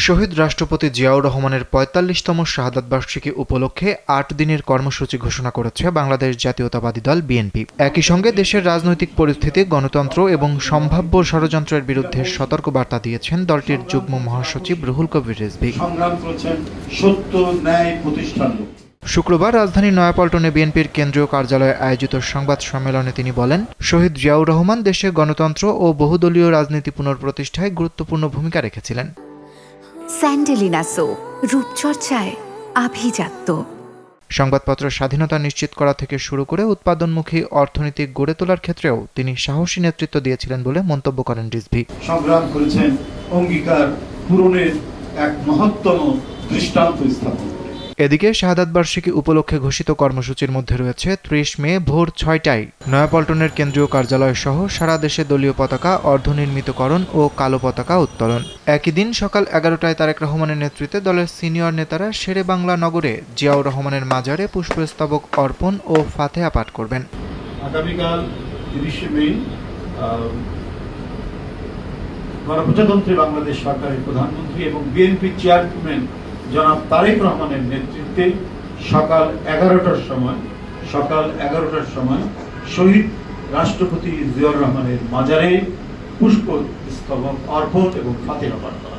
শহীদ রাষ্ট্রপতি জিয়াউর রহমানের ৪৫তম শাহাদাত বার্ষিকী উপলক্ষে ৮ দিনের কর্মসূচি ঘোষণা করেছে বাংলাদেশ জাতীয়তাবাদী দল বিএনপি। একই সঙ্গে দেশের রাজনৈতিক পরিস্থিতি, গণতন্ত্র এবং সম্ভাব্য ষড়যন্ত্রের বিরুদ্ধে সতর্ক বার্তা দিয়েছেন দলটির যুগ্ম মহাসচিব রুহুল কবির রিজভী। সত্য ন্যায় প্রতিষ্ঠান। শুক্রবার রাজধানীর নয়াপল্টনে বিএনপির কেন্দ্রীয় কার্যালয়ে আয়োজিত সংবাদ সম্মেলনে তিনি বলেন, শহীদ জিয়াউর রহমান দেশে গণতন্ত্র ও বহুদলীয় রাজনীতি পুনঃপ্রতিষ্ঠায় গুরুত্বপূর্ণ ভূমিকা রেখেছিলেন। স্যান্ডেলিনা সো, রূপচর্চায় আভিজাত্য। সংবাদপত্রের স্বাধীনতা নিশ্চিত করা থেকে শুরু করে উৎপাদনমুখী অর্থনীতি গড়ে তোলার ক্ষেত্রেও তিনি সাহসী নেতৃত্ব দিয়েছিলেন বলে মন্তব্য করেন রিজভী। সংগ্রাম করেছেন অঙ্গীকার পূরণের এক মহত্তম দৃষ্টান্ত স্থাপন। এদিকে শাহাদাত বার্ষিকী উপলক্ষে ঘোষিত কর্মসূচির মধ্যে রয়েছে ৩০ মে ভোর ৬টায় নয়াপল্টনের কেন্দ্রীয় কার্যালয় সহ সারা দেশে দলীয় পতাকা অর্ধনির্মিতকরণ ও কালো পতাকা উত্তোলন। একই দিন সকাল ১১টায় তারেক রহমানের নেতৃত্বে দলের সিনিয়র নেতারা শেরে বাংলা নগরে জিয়াউর রহমানের মাজারে পুষ্পস্তবক অর্পণ ও ফাতেহা পাঠ করবেন। আগামীকাল ৩০ মে গণপ্রজাতন্ত্রী বাংলাদেশ সরকারের প্রধানমন্ত্রী এবং বিএনপি চেয়ারম্যান জনাব তারেক রহমানের নেতৃত্বে সকাল ১১টার সময় শহীদ রাষ্ট্রপতি জিয়াউর রহমানের মাজারে পুষ্পস্তবক অর্পণ এবং ফাতেহা পাঠ করা।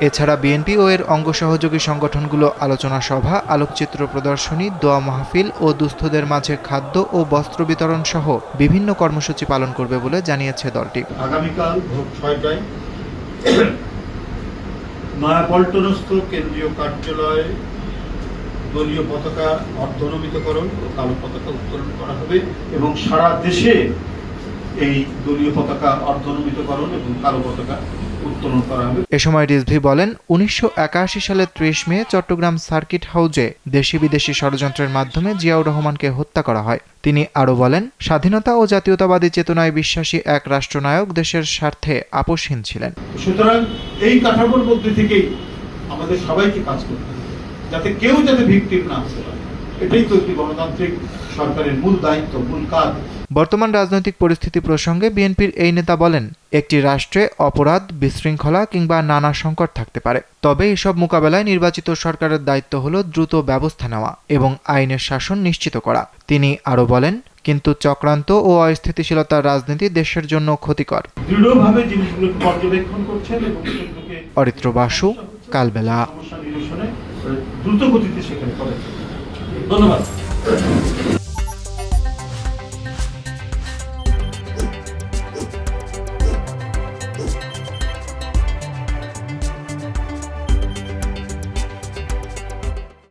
এছাড়া বিএনপি ও এর অঙ্গ সহযোগী সংগঠনগুলো আলোচনা সভা, আলোকচিত্র প্রদর্শনী, দোয়া মাহফিল ও দুস্থদের মাঝে খাদ্য ও বস্ত্র বিতরণ সহ বিভিন্ন কর্মসূচি পালন করবে বলে জানিয়েছে দলটি। আগামীকাল ভোর ৬টায় নয়াপল্টনস্থ কেন্দ্রীয় কার্যালয়ে দলীয় পতাকা অর্ধনমিতকরণ ও কালো পতাকা উত্তোলন করা হবে এবং সারা দেশে এই দলীয় পতাকা অর্ধনমিতকরণ এবং কালো পতাকা উত্তোলন করা হবে। এ সময় রিজভী বলেন, ১৯৮১ সালের ৩০ মে চট্টগ্রাম সার্কিট হাউজে দেশি বিদেশি ষড়যন্ত্রের মাধ্যমে জিয়াউর রহমানকে হত্যা করা হয়। তিনি আরও বলেন, স্বাধীনতা ও জাতীয়তাবাদী চেতনায় বিশ্বাসী এক রাষ্ট্রনায়ক দেশের স্বার্থে আপোষহীন ছিলেন। সুতরাং এই কাঠামোর মধ্যে থেকেই আমাদের সবাইকে কাজ করতে হবে, যাতে কেউ ভিকটিম না হতে পারে। এটাই তো একটি গণতান্ত্রিক সরকারের মূল দায়িত্ব, মূল কাজ। বর্তমান রাজনৈতিক পরিস্থিতি প্রসঙ্গে বিএনপির এই নেতা বলেন, একটি রাষ্ট্রে অপরাধ, বিশৃঙ্খলা কিংবা নানা সংকট থাকতে পারে, তবে এসব মোকাবেলায় নির্বাচিত সরকারের দায়িত্ব হল দ্রুত ব্যবস্থা নেওয়া এবং আইনের শাসন নিশ্চিত করা। তিনি আরও বলেন, কিন্তু চক্রান্ত ও অস্থিতিশীলতার রাজনীতি দেশের জন্য ক্ষতিকর। দৃঢ়ভাবে জিনিসগুলো পর্যবেক্ষণ করছেন এবং অরিত্র বাসু, কালবেলা। দ্রুত গতিতে সেখানে করেন। ধন্যবাদ।